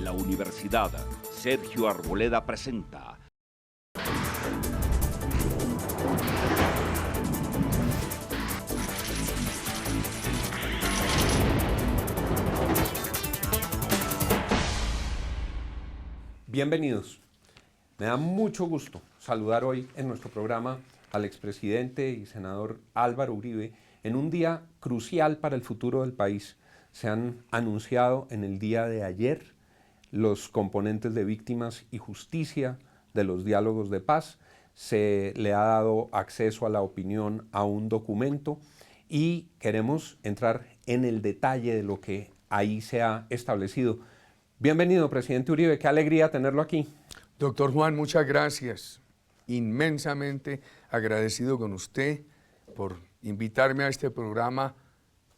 La Universidad Sergio Arboleda presenta Bienvenidos. Me da mucho gusto saludar hoy en nuestro programa al expresidente y senador Álvaro Uribe en un día crucial para el futuro del país. Se han anunciado en el día de ayer los componentes de víctimas y justicia de los diálogos de paz. Se le ha dado acceso a la opinión a un documento y queremos entrar en el detalle de lo que ahí se ha establecido. Bienvenido, presidente Uribe, qué alegría tenerlo aquí. Doctor Juan, muchas gracias. Inmensamente agradecido con usted por invitarme a este programa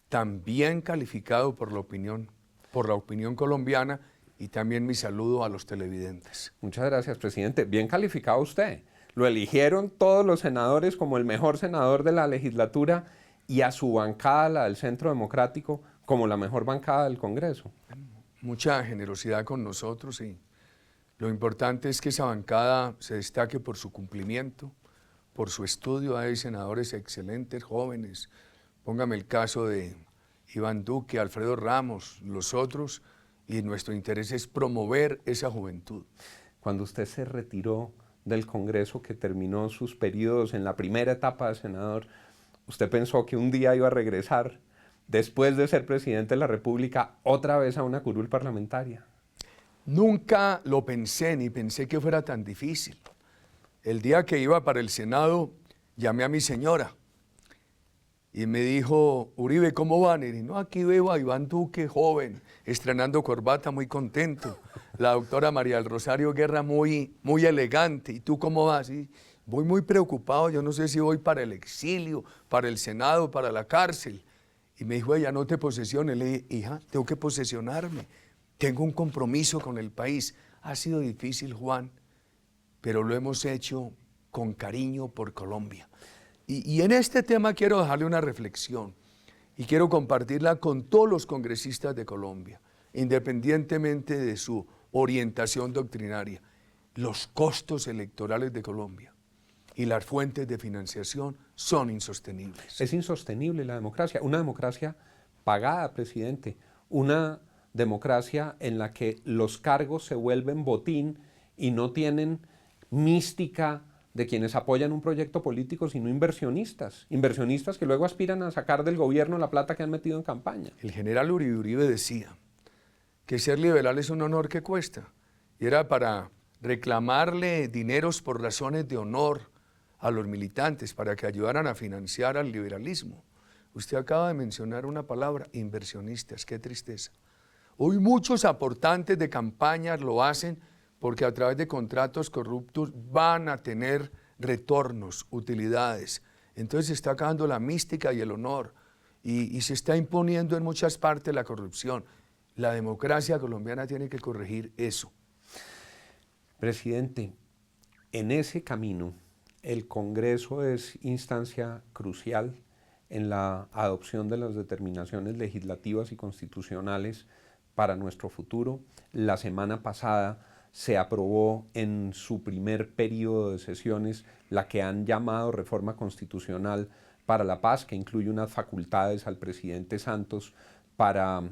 tan bien calificado por la opinión colombiana, y también mi saludo a los televidentes. Muchas gracias, presidente. Bien calificado usted. Lo eligieron todos los senadores como el mejor senador de la legislatura y a su bancada, la del Centro Democrático, como la mejor bancada del Congreso. Mucha generosidad con nosotros y lo importante es que esa bancada se destaque por su cumplimiento, por su estudio. Hay senadores excelentes, jóvenes. Póngame el caso de Iván Duque, Alfredo Ramos, los otros, y nuestro interés es promover esa juventud. Cuando usted se retiró del Congreso, que terminó sus periodos en la primera etapa de senador, ¿usted pensó que un día iba a regresar, después de ser presidente de la República, otra vez a una curul parlamentaria? Nunca lo pensé, ni pensé que fuera tan difícil. El día que iba para el Senado, llamé a mi señora y me dijo: Uribe, ¿cómo van? Y dije: no, aquí veo a Iván Duque, joven, estrenando corbata, muy contento. La doctora María del Rosario Guerra, muy elegante. ¿Y tú cómo vas? Y voy muy preocupado, yo no sé si voy para el exilio, para el Senado, para la cárcel. Y me dijo ella: no te posesiones. Le dije: hija, tengo que posesionarme. Tengo un compromiso con el país. Ha sido difícil, Juan, pero lo hemos hecho con cariño por Colombia. Y en este tema quiero dejarle una reflexión y quiero compartirla con todos los congresistas de Colombia, independientemente de su orientación doctrinaria. Los costos electorales de Colombia y las fuentes de financiación son insostenibles. Es insostenible la democracia, una democracia pagada, presidente, una democracia en la que los cargos se vuelven botín y no tienen mística de quienes apoyan un proyecto político, sino inversionistas que luego aspiran a sacar del gobierno la plata que han metido en campaña. El general Uribe decía que ser liberal es un honor que cuesta, y era para reclamarle dineros por razones de honor a los militantes para que ayudaran a financiar al liberalismo. Usted acaba de mencionar una palabra: inversionistas. Qué tristeza. Hoy muchos aportantes de campañas lo hacen porque a través de contratos corruptos van a tener retornos, utilidades. Entonces se está acabando la mística y el honor y se está imponiendo en muchas partes la corrupción. La democracia colombiana tiene que corregir eso. Presidente, en ese camino el Congreso es instancia crucial en la adopción de las determinaciones legislativas y constitucionales para nuestro futuro. La semana pasada se aprobó en su primer periodo de sesiones la que han llamado reforma constitucional para la paz, que incluye unas facultades al presidente Santos para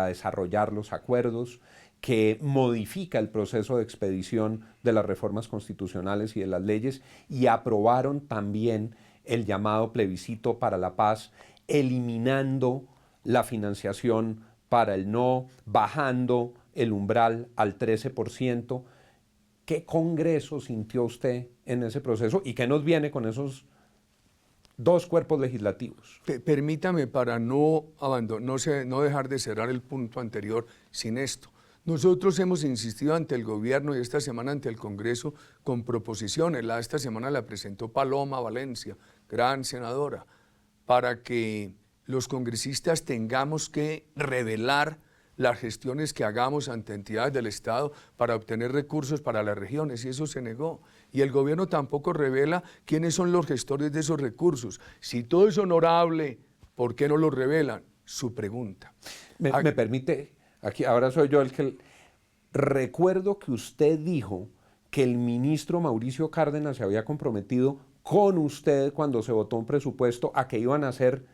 desarrollar los acuerdos, que modifica el proceso de expedición de las reformas constitucionales y de las leyes, y aprobaron también el llamado plebiscito para la paz, eliminando la financiación para el no, bajando el umbral al 13%. ¿Qué Congreso sintió usted en ese proceso y qué nos viene con esos dos cuerpos legislativos? Permítame, para no dejar de cerrar el punto anterior sin esto. Nosotros hemos insistido ante el gobierno y esta semana ante el Congreso con proposiciones. Esta semana la presentó Paloma Valencia, gran senadora, para que los congresistas tengamos que revelar las gestiones que hagamos ante entidades del Estado para obtener recursos para las regiones, y eso se negó. Y el gobierno tampoco revela quiénes son los gestores de esos recursos. Si todo es honorable, ¿por qué no lo revelan? Su pregunta. Me permite, aquí ahora soy yo el que recuerdo que usted dijo que el ministro Mauricio Cárdenas se había comprometido con usted cuando se votó un presupuesto a que iban a hacer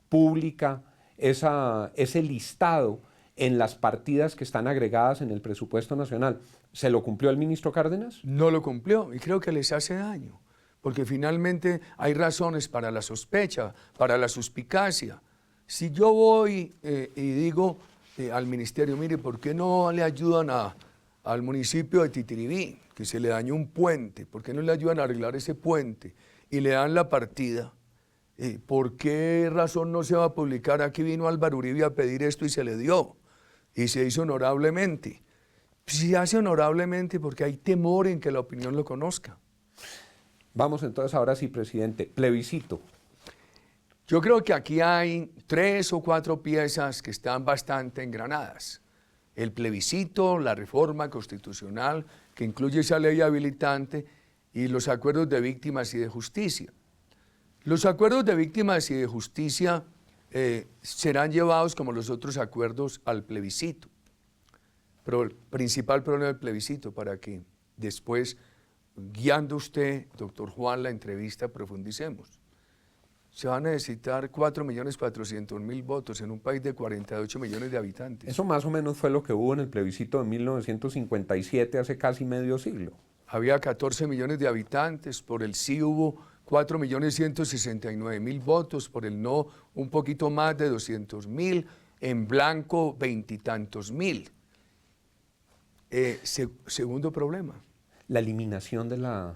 pública ese listado en las partidas que están agregadas en el presupuesto nacional. ¿Se lo cumplió el ministro Cárdenas? No lo cumplió y creo que les hace daño, porque finalmente hay razones para la sospecha, para la suspicacia. Si yo voy y digo al ministerio, mire, ¿por qué no le ayudan al municipio de Titiribí, que se le dañó un puente? ¿Por qué no le ayudan a arreglar ese puente? Y le dan la partida. ¿Por qué razón no se va a publicar? Aquí vino Álvaro Uribe a pedir esto y se le dio. Y se hizo honorablemente. Se hace honorablemente porque hay temor en que la opinión lo conozca. Vamos entonces ahora sí, presidente. Plebiscito. Yo creo que aquí hay 3 o 4 piezas que están bastante engranadas. El plebiscito, la reforma constitucional, que incluye esa ley habilitante, y los acuerdos de víctimas y de justicia. Los acuerdos de víctimas y de justicia serán llevados como los otros acuerdos al plebiscito. Pero el principal problema del plebiscito, para que después, guiando usted, doctor Juan, la entrevista, profundicemos. Se van a necesitar 4.400.000 votos en un país de 48 millones de habitantes. Eso más o menos fue lo que hubo en el plebiscito de 1957, hace casi medio siglo. Había 14 millones de habitantes, por el sí hubo 4.169.000 votos, por el no un poquito más de 200.000, en blanco 20 y tantos mil. Segundo problema. La eliminación de la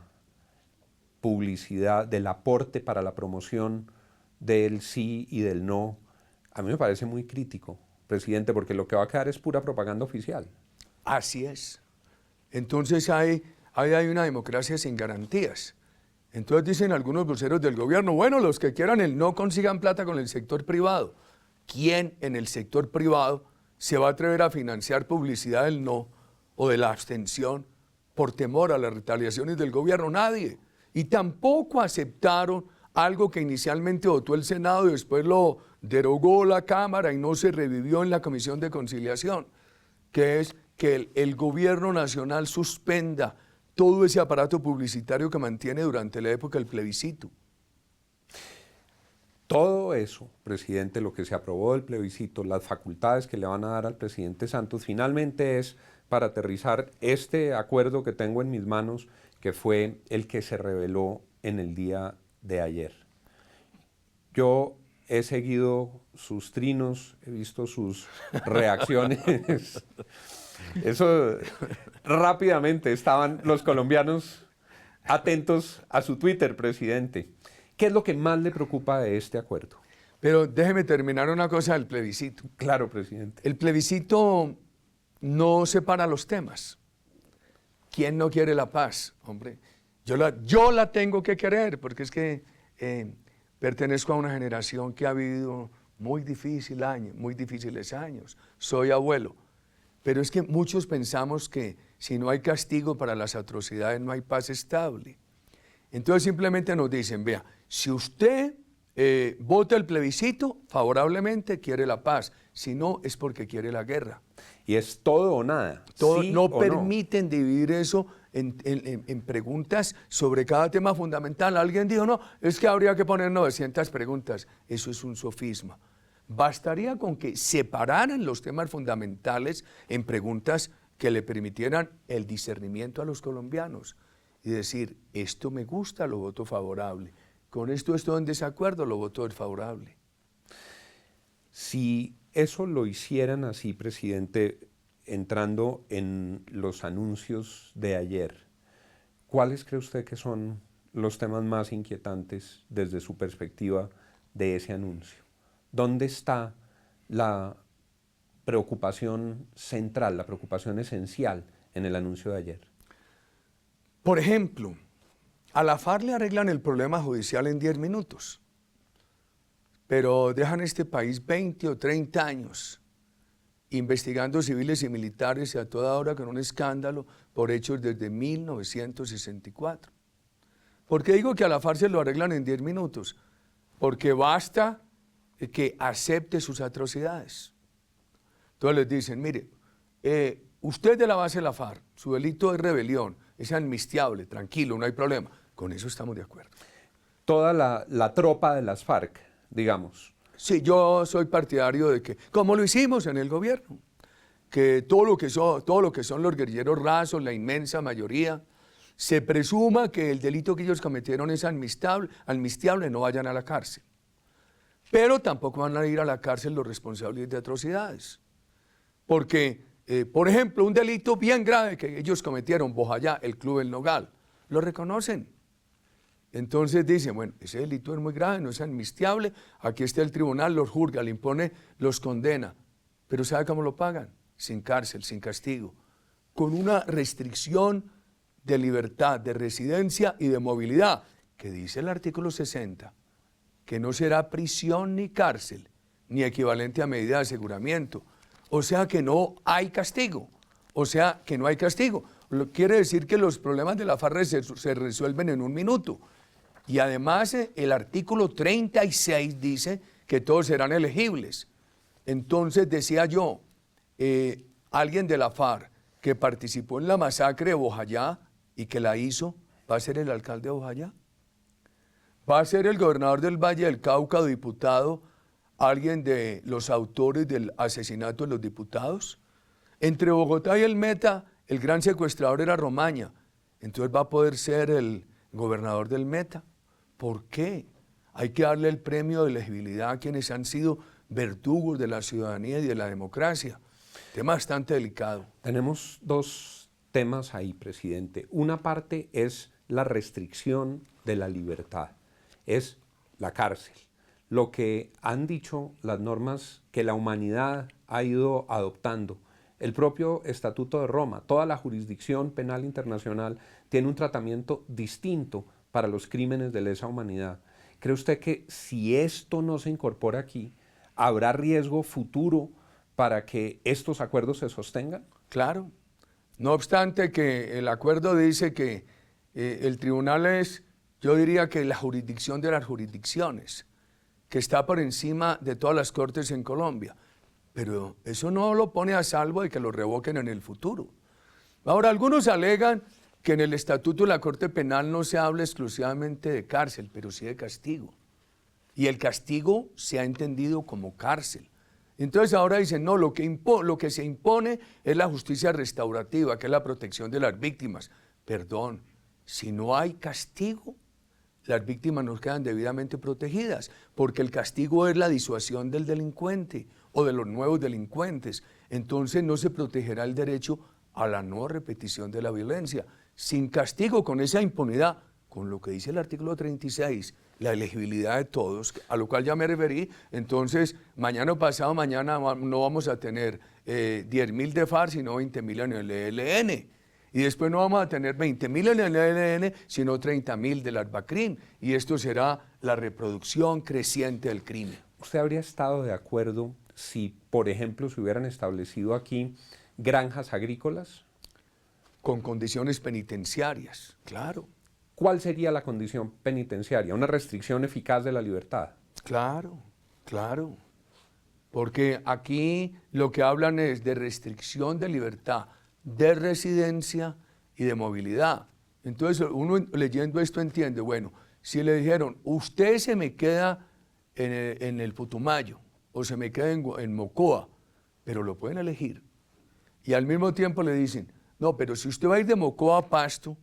publicidad, del aporte para la promoción del sí y del no, a mí me parece muy crítico, presidente, porque lo que va a quedar es pura propaganda oficial. Así es. Entonces hay una democracia sin garantías. Entonces dicen algunos voceros del gobierno, bueno, los que quieran el no consigan plata con el sector privado. ¿Quién en el sector privado se va a atrever a financiar publicidad del no o de la abstención por temor a las retaliaciones del gobierno? Nadie. Y tampoco aceptaron algo que inicialmente votó el Senado y después lo derogó la Cámara y no se revivió en la Comisión de Conciliación, que es que el gobierno nacional suspenda todo ese aparato publicitario que mantiene durante la época del plebiscito. Todo eso, presidente, lo que se aprobó del plebiscito, las facultades que le van a dar al presidente Santos, finalmente es para aterrizar este acuerdo que tengo en mis manos, que fue el que se reveló en el día de ayer. Yo he seguido sus trinos, he visto sus reacciones. Eso, rápidamente estaban los colombianos atentos a su Twitter, presidente. ¿Qué es lo que más le preocupa de este acuerdo? Pero déjeme terminar una cosa del plebiscito. Claro, presidente. El plebiscito no separa los temas. ¿Quién no quiere la paz? Hombre, yo la tengo que querer, porque es que pertenezco a una generación que ha vivido muy difíciles años. Soy abuelo. Pero es que muchos pensamos que si no hay castigo para las atrocidades, no hay paz estable. Entonces simplemente nos dicen, vea, si usted vota el plebiscito, favorablemente quiere la paz. Si no, es porque quiere la guerra. Y es todo o nada. ¿Sí No o permiten dividir eso en preguntas sobre cada tema fundamental. Alguien dijo, no, es que habría que poner 900 preguntas. Eso es un sofisma. Bastaría con que separaran los temas fundamentales en preguntas que le permitieran el discernimiento a los colombianos y decir, esto me gusta, lo voto favorable. Con esto estoy en desacuerdo, lo voto desfavorable. Si eso lo hicieran así, presidente, entrando en los anuncios de ayer, ¿cuáles cree usted que son los temas más inquietantes desde su perspectiva de ese anuncio? ¿Dónde está la preocupación central, la preocupación esencial en el anuncio de ayer? Por ejemplo, a la FARC le arreglan el problema judicial en 10 minutos, pero dejan este país 20 o 30 años investigando civiles y militares y a toda hora con un escándalo por hechos desde 1964. ¿Por qué digo que a la FARC se lo arreglan en 10 minutos? Porque basta que acepte sus atrocidades. Entonces les dicen, mire, usted de la base de la FARC, su delito es rebelión, es amnistiable, tranquilo, no hay problema. Con eso estamos de acuerdo. Toda la tropa de las FARC, digamos. Sí, yo soy partidario de que, como lo hicimos en el gobierno, que todo lo que son los guerrilleros rasos, la inmensa mayoría, se presuma que el delito que ellos cometieron es amnistiable, no vayan a la cárcel. Pero tampoco van a ir a la cárcel los responsables de atrocidades. Porque, por ejemplo, un delito bien grave que ellos cometieron, Bojayá, el Club El Nogal, lo reconocen. Entonces dicen, bueno, ese delito es muy grave, no es amnistiable, aquí está el tribunal, los juzga, le impone, los condena. Pero ¿sabe cómo lo pagan? Sin cárcel, sin castigo, con una restricción de libertad, de residencia y de movilidad, que dice el artículo 60, que no será prisión ni cárcel, ni equivalente a medida de aseguramiento. O sea que no hay castigo, Quiere decir que los problemas de la FARC se resuelven en un minuto. Y además el artículo 36 dice que todos serán elegibles. Entonces decía yo, alguien de la FARC que participó en la masacre de Bojayá y que la hizo, ¿va a ser el alcalde de Bojayá? ¿Va a ser el gobernador del Valle del Cauca, diputado, alguien de los autores del asesinato de los diputados? Entre Bogotá y el Meta, el gran secuestrador era Romaña. Entonces va a poder ser el gobernador del Meta. ¿Por qué? Hay que darle el premio de elegibilidad a quienes han sido verdugos de la ciudadanía y de la democracia. Tema bastante delicado. Tenemos dos temas ahí, presidente. Una parte es la restricción de la libertad, es la cárcel. Lo que han dicho las normas que la humanidad ha ido adoptando, el propio Estatuto de Roma, toda la jurisdicción penal internacional tiene un tratamiento distinto para los crímenes de lesa humanidad. ¿Cree usted que si esto no se incorpora aquí, habrá riesgo futuro para que estos acuerdos se sostengan? Claro. No obstante que el acuerdo dice que el tribunal es, yo diría que la jurisdicción de las jurisdicciones, que está por encima de todas las cortes en Colombia. Pero eso no lo pone a salvo de que lo revoquen en el futuro. Ahora, algunos alegan que en el Estatuto de la Corte Penal no se habla exclusivamente de cárcel, pero sí de castigo. Y el castigo se ha entendido como cárcel. Entonces ahora dicen, no, lo que se impone es la justicia restaurativa, que es la protección de las víctimas. Perdón, si no hay castigo, las víctimas no quedan debidamente protegidas, porque el castigo es la disuasión del delincuente o de los nuevos delincuentes. Entonces no se protegerá el derecho a la no repetición de la violencia. Sin castigo, con esa impunidad, con lo que dice el artículo 36, la elegibilidad de todos, a lo cual ya me referí, entonces mañana o pasado mañana no vamos a tener 10.000 de FARC, sino 20.000 en el ELN. Y después no vamos a tener 20.000 en el ELN, sino 30.000 del Albacrim. Y esto será la reproducción creciente del crimen. ¿Usted habría estado de acuerdo si, por ejemplo, se hubieran establecido aquí granjas agrícolas? Con condiciones penitenciarias, claro. ¿Cuál sería la condición penitenciaria? ¿Una restricción eficaz de la libertad? Claro, claro. Porque aquí lo que hablan es de restricción de libertad, de residencia y de movilidad. Entonces uno leyendo esto entiende, bueno, si le dijeron, usted se me queda en el Putumayo o se me queda en Mocoa, pero lo pueden elegir. Y al mismo tiempo le dicen, no, pero si usted va a ir de Mocoa a Pasto,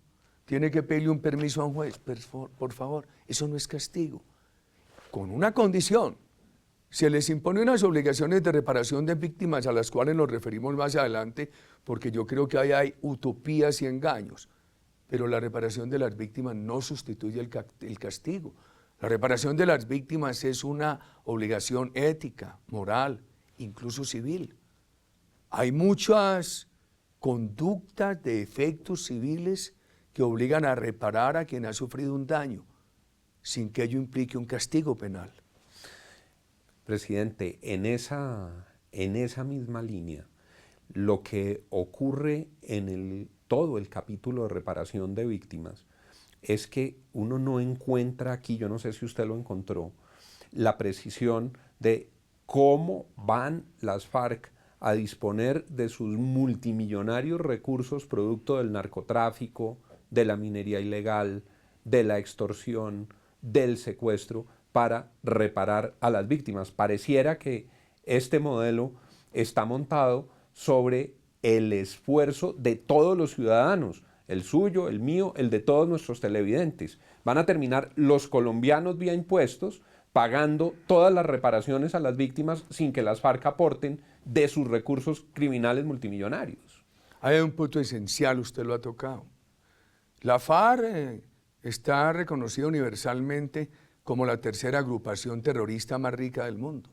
tiene que pedirle un permiso a un juez. Por favor, eso no es castigo. Con una condición, se les impone unas obligaciones de reparación de víctimas a las cuales nos referimos más adelante, porque yo creo que ahí hay utopías y engaños. Pero la reparación de las víctimas no sustituye el castigo. La reparación de las víctimas es una obligación ética, moral, incluso civil. Hay muchas conductas de efectos civiles que obligan a reparar a quien ha sufrido un daño, sin que ello implique un castigo penal. Presidente, en esa misma línea, lo que ocurre en todo el capítulo de reparación de víctimas es que uno no encuentra aquí, yo no sé si usted lo encontró, la precisión de cómo van las FARC a disponer de sus multimillonarios recursos producto del narcotráfico, de la minería ilegal, de la extorsión, del secuestro, para reparar a las víctimas. Pareciera que este modelo está montado sobre el esfuerzo de todos los ciudadanos, el suyo, el mío, el de todos nuestros televidentes. Van a terminar los colombianos vía impuestos pagando todas las reparaciones a las víctimas sin que las FARC aporten de sus recursos criminales multimillonarios. Hay un punto esencial, usted lo ha tocado. La FARC está reconocida universalmente como la tercera agrupación terrorista más rica del mundo.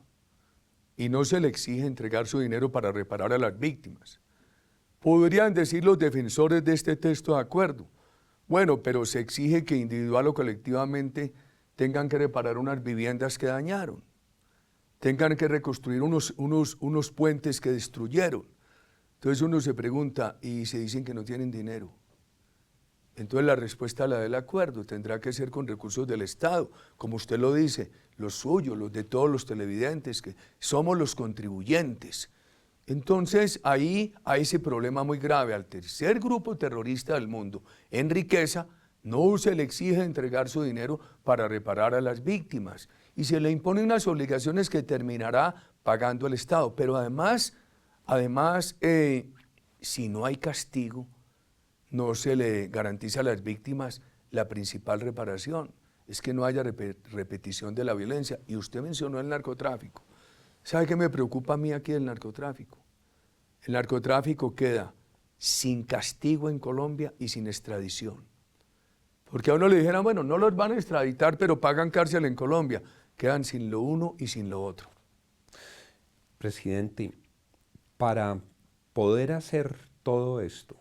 Y no se le exige entregar su dinero para reparar a las víctimas. Podrían decir los defensores de este texto de acuerdo, bueno, pero se exige que individual o colectivamente tengan que reparar unas viviendas que dañaron, tengan que reconstruir unos puentes que destruyeron. Entonces uno se pregunta, y se dicen que no tienen dinero. Entonces la respuesta la del acuerdo tendrá que ser con recursos del Estado, como usted lo dice, los suyos, los de todos los televidentes, que somos los contribuyentes. Entonces ahí hay ese problema muy grave. Al tercer grupo terrorista del mundo en riqueza, no se le exige entregar su dinero para reparar a las víctimas y se le imponen unas obligaciones que terminará pagando el Estado. Pero además, si no hay castigo, no se le garantiza a las víctimas la principal reparación, es que no haya repetición de la violencia. Y usted mencionó el narcotráfico. ¿Sabe qué me preocupa a mí aquí del narcotráfico? El narcotráfico queda sin castigo en Colombia y sin extradición. Porque a uno le dijeran, bueno, no los van a extraditar, pero pagan cárcel en Colombia. Quedan sin lo uno y sin lo otro. Presidente, para poder hacer todo esto,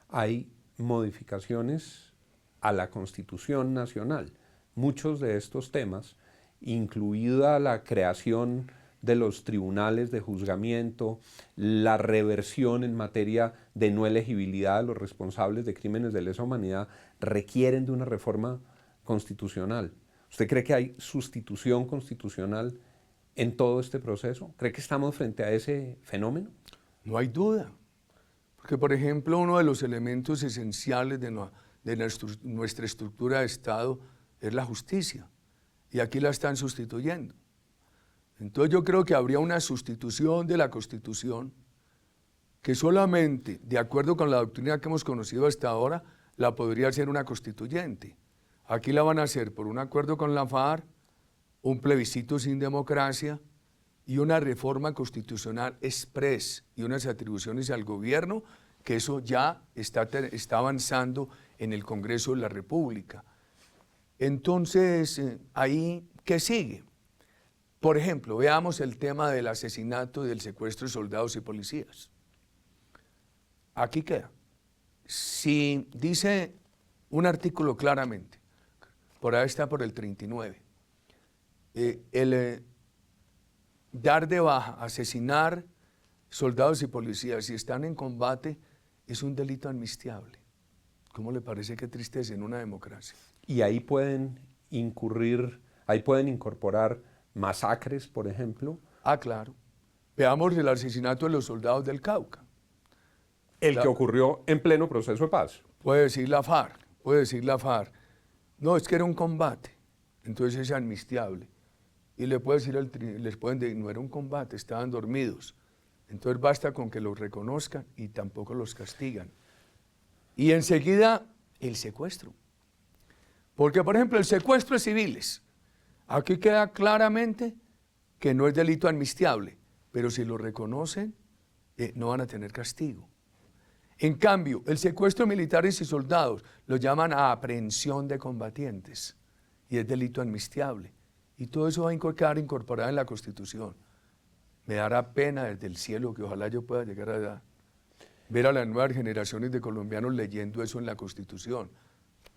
hay modificaciones a la Constitución Nacional. Muchos de estos temas, incluida la creación de los tribunales de juzgamiento, la reversión en materia de no elegibilidad de los responsables de crímenes de lesa humanidad, requieren de una reforma constitucional. ¿Usted cree que hay sustitución constitucional en todo este proceso? ¿Cree que estamos frente a ese fenómeno? No hay duda. Porque, por ejemplo, uno de los elementos esenciales de nuestra estructura de Estado es la justicia. Y aquí la están sustituyendo. Entonces yo creo que habría una sustitución de la Constitución que solamente, de acuerdo con la doctrina que hemos conocido hasta ahora, la podría hacer una constituyente. Aquí la van a hacer por un acuerdo con la FARC, un plebiscito sin democracia y una reforma constitucional express y unas atribuciones al gobierno, que eso ya está avanzando en el Congreso de la República. Entonces, ahí, ¿qué sigue? Por ejemplo, veamos el tema del asesinato y del secuestro de soldados y policías. Aquí queda. Si dice un artículo claramente, por ahí está por el 39, dar de baja, asesinar soldados y policías si están en combate es un delito amnistiable. ¿Cómo le parece? Qué tristeza en una democracia. Y ahí pueden incorporar masacres, por ejemplo. Ah, claro. Veamos el asesinato de los soldados del Cauca. Que ocurrió en pleno proceso de paz. Puede decir la FARC. No, es que era un combate, entonces es amnistiable. Y les pueden decir, no era un combate, estaban dormidos. Entonces basta con que los reconozcan y tampoco los castigan. Y enseguida, el secuestro. Porque, por ejemplo, el secuestro de civiles, aquí queda claramente que no es delito amnistiable, pero si lo reconocen, no van a tener castigo. En cambio, el secuestro de militares y soldados lo llaman a aprehensión de combatientes y es delito amnistiable. Y todo eso va a quedar incorporado en la Constitución. Me dará pena desde el cielo que ojalá yo pueda llegar a ver a las nuevas generaciones de colombianos leyendo eso en la Constitución,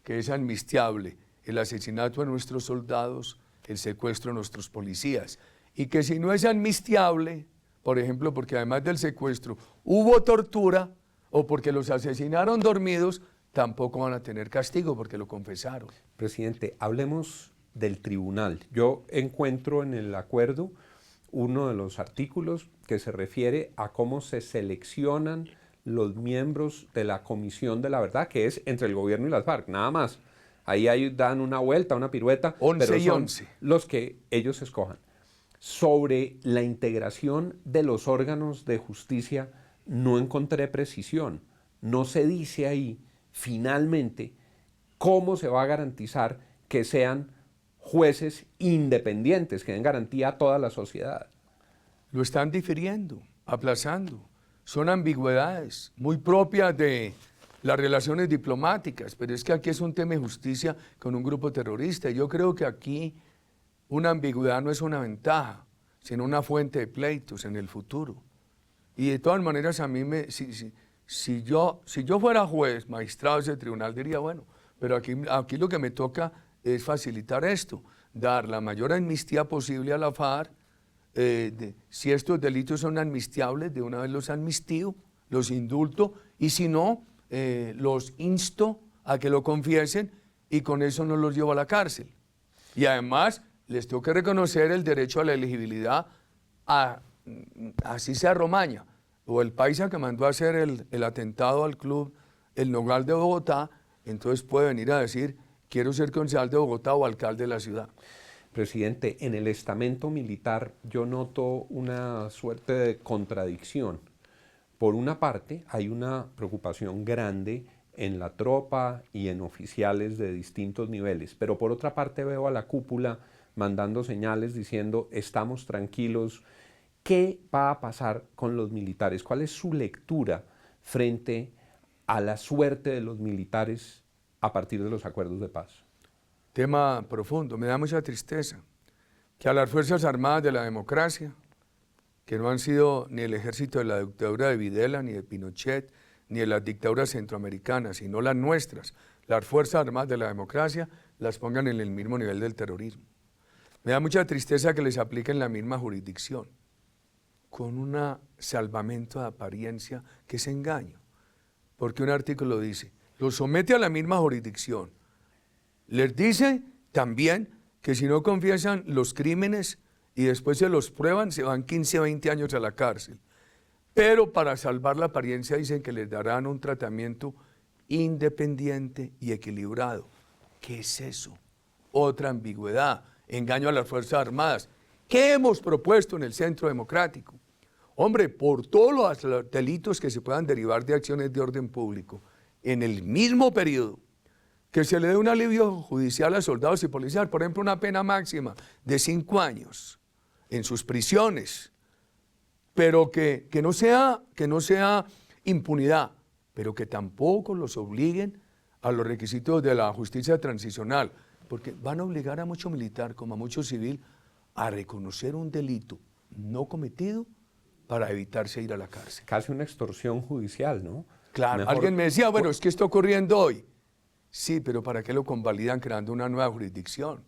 que es amnistiable el asesinato de nuestros soldados, el secuestro de nuestros policías, y que si no es amnistiable, por ejemplo, porque además del secuestro hubo tortura o porque los asesinaron dormidos, tampoco van a tener castigo porque lo confesaron. Presidente, hablemos del tribunal. Yo encuentro en el acuerdo uno de los artículos que se refiere a cómo se seleccionan los miembros de la Comisión de la Verdad, que es entre el gobierno y las FARC, nada más. Ahí dan una vuelta, una pirueta, 11 pero y son 11. los que ellos escojan. Sobre la integración de los órganos de justicia no encontré precisión. No se dice ahí, finalmente, cómo se va a garantizar que sean jueces independientes, que den garantía a toda la sociedad. Lo están difiriendo, aplazando. Son ambigüedades muy propias de las relaciones diplomáticas, pero es que aquí es un tema de justicia con un grupo terrorista. Yo creo que aquí una ambigüedad no es una ventaja, sino una fuente de pleitos en el futuro. Y de todas maneras, a mí si yo fuera juez, magistrado de ese tribunal, diría, bueno, pero aquí lo que me toca es facilitar esto, dar la mayor amnistía posible a la FARC. Si estos delitos son amnistiables, de una vez los amnistío, los indulto, y si no, los insto a que lo confiesen y con eso no los llevo a la cárcel. Y además les tengo que reconocer el derecho a la elegibilidad, así sea Romaña o el paisa que mandó a hacer el atentado al club El Nogal de Bogotá, entonces puede venir a decir, quiero ser concejal de Bogotá o alcalde de la ciudad. Presidente, en el estamento militar yo noto una suerte de contradicción. Por una parte, hay una preocupación grande en la tropa y en oficiales de distintos niveles, pero por otra parte veo a la cúpula mandando señales diciendo estamos tranquilos. ¿Qué va a pasar con los militares? ¿Cuál es su lectura frente a la suerte de los militares a partir de los acuerdos de paz? Tema profundo, me da mucha tristeza que a las Fuerzas Armadas de la democracia, que no han sido ni el ejército de la dictadura de Videla, ni de Pinochet, ni de las dictaduras centroamericanas, sino las nuestras, las Fuerzas Armadas de la democracia, las pongan en el mismo nivel del terrorismo. Me da mucha tristeza que les apliquen la misma jurisdicción, con un salvamento de apariencia que es engaño, porque un artículo dice, los somete a la misma jurisdicción. Les dice también que si no confiesan los crímenes y después se los prueban, se van 15 o 20 años a la cárcel. Pero para salvar la apariencia dicen que les darán un tratamiento independiente y equilibrado. ¿Qué es eso? Otra ambigüedad, engaño a las Fuerzas Armadas. ¿Qué hemos propuesto en el Centro Democrático? Hombre, por todos los delitos que se puedan derivar de acciones de orden público, en el mismo periodo, que se le dé un alivio judicial a soldados y policías, por ejemplo, una pena máxima de 5 años en sus prisiones, pero que no sea impunidad, pero que tampoco los obliguen a los requisitos de la justicia transicional, porque van a obligar a mucho militar como a mucho civil a reconocer un delito no cometido para evitarse ir a la cárcel. Casi una extorsión judicial, ¿no? Claro, Mejor, alguien me decía, bueno, es que está ocurriendo hoy. Sí, pero ¿para qué lo convalidan creando una nueva jurisdicción?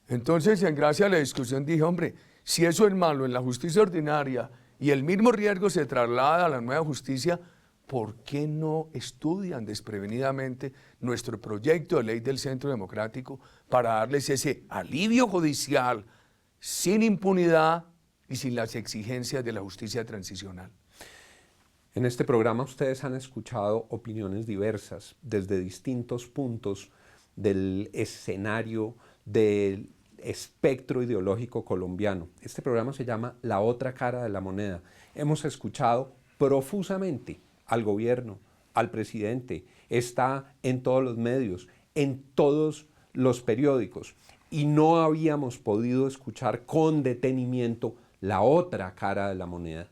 Entonces, en gracia a la discusión dije, hombre, si eso es malo en la justicia ordinaria y el mismo riesgo se traslada a la nueva justicia, ¿por qué no estudian desprevenidamente nuestro proyecto de ley del Centro Democrático para darles ese alivio judicial sin impunidad y sin las exigencias de la justicia transicional? En este programa ustedes han escuchado opiniones diversas desde distintos puntos del escenario del espectro ideológico colombiano. Este programa se llama La Otra Cara de la Moneda. Hemos escuchado profusamente al gobierno, al presidente, está en todos los medios, en todos los periódicos, y no habíamos podido escuchar con detenimiento la otra cara de la moneda.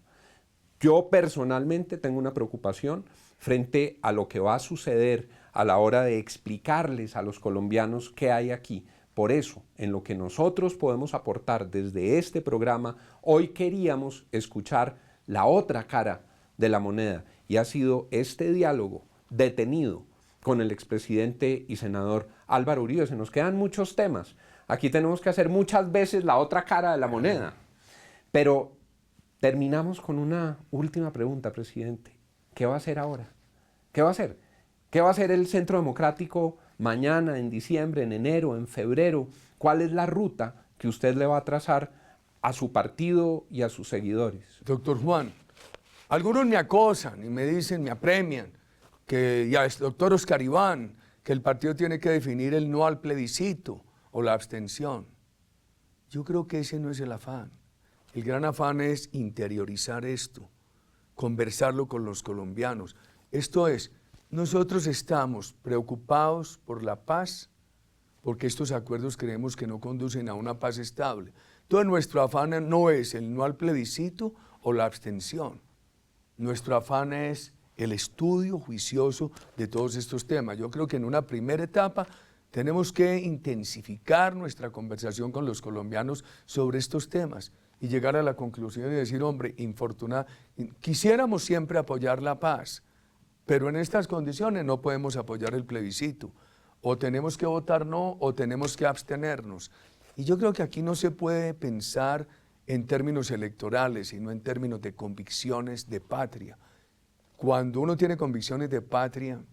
Yo personalmente tengo una preocupación frente a lo que va a suceder a la hora de explicarles a los colombianos qué hay aquí. Por eso, en lo que nosotros podemos aportar desde este programa, hoy queríamos escuchar la otra cara de la moneda, y ha sido este diálogo detenido con el expresidente y senador Álvaro Uribe. Se nos quedan muchos temas. Aquí tenemos que hacer muchas veces la otra cara de la moneda. Pero terminamos con una última pregunta, presidente. ¿Qué va a hacer ahora? ¿Qué va a hacer? ¿Qué va a hacer el Centro Democrático mañana, en diciembre, en enero, en febrero? ¿Cuál es la ruta que usted le va a trazar a su partido y a sus seguidores. Doctor Juan, algunos me acosan y me dicen, me apremian, que ya es doctor Oscar Iván, que el partido tiene que definir el no al plebiscito o la abstención. Yo creo que ese no es el afán. El gran afán es interiorizar esto, conversarlo con los colombianos. Esto es, nosotros estamos preocupados por la paz, porque estos acuerdos creemos que no conducen a una paz estable. Entonces nuestro afán no es el no al plebiscito o la abstención. Nuestro afán es el estudio juicioso de todos estos temas. Yo creo que en una primera etapa tenemos que intensificar nuestra conversación con los colombianos sobre estos temas y llegar a la conclusión y decir, hombre, quisiéramos siempre apoyar la paz, pero en estas condiciones no podemos apoyar el plebiscito. O tenemos que votar no o tenemos que abstenernos. Y yo creo que aquí no se puede pensar en términos electorales, sino en términos de convicciones de patria. Cuando uno tiene convicciones de patria,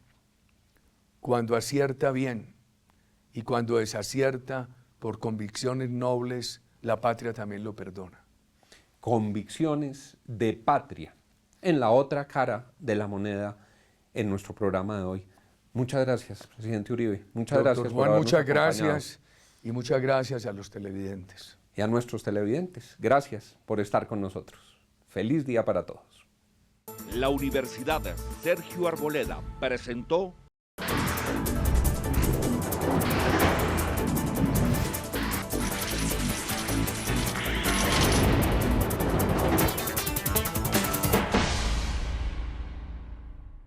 cuando acierta bien y cuando desacierta por convicciones nobles, la patria también lo perdona. Convicciones de patria, en la otra cara de la moneda en nuestro programa de hoy. Muchas gracias, presidente Uribe. Muchas Doctor gracias Juan, por habernos muchas acompañado. gracias y muchas gracias a los televidentes. Y a nuestros televidentes, gracias por estar con nosotros. Feliz día para todos. La Universidad Sergio Arboleda presentó